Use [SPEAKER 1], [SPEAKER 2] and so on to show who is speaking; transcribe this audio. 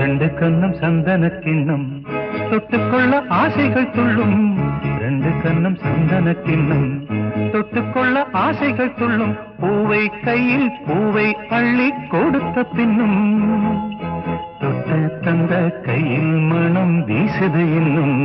[SPEAKER 1] ரெண்டு கண்ணும் சந்தன கிண்ணம் தொட்டுக்கொள்ள ஆசைகள் துள்ளும். ரெண்டு கண்ணும் சந்தன கிண்ணம் தொட்டுக்கொள்ள ஆசைகள் துள்ளும். பூவை கையில் பூவை அள்ளி கொடுத்த பின்னும் தொட்ட தந்த கையில் மனம் வீசுது இன்னும்.